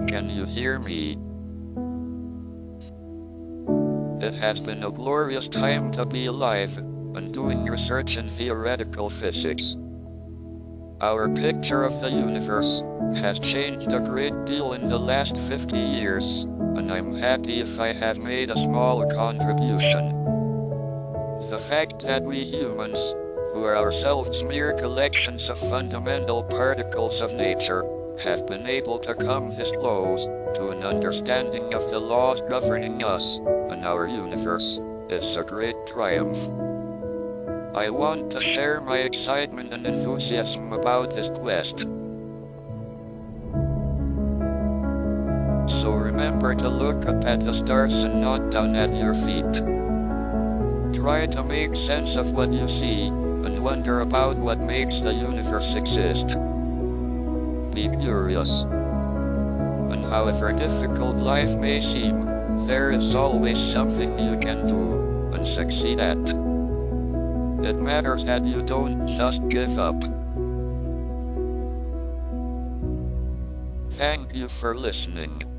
Can you hear me? It has been a glorious time to be alive and doing research in theoretical physics. Our picture of the universe has changed a great deal in the last 50 years, and I'm happy if I have made a small contribution. The fact that we humans, who are ourselves mere collections of fundamental particles of nature, have been able to come this close to an understanding of the laws governing us and our universe is a great triumph. I want to share my excitement and enthusiasm about this quest. So remember to look up at the stars and not down at your feet. Try to make sense of what you see and wonder about what makes the universe exist. Be curious. And however difficult life may seem, there is always something you can do and succeed at. It matters that you don't just give up. Thank you for listening.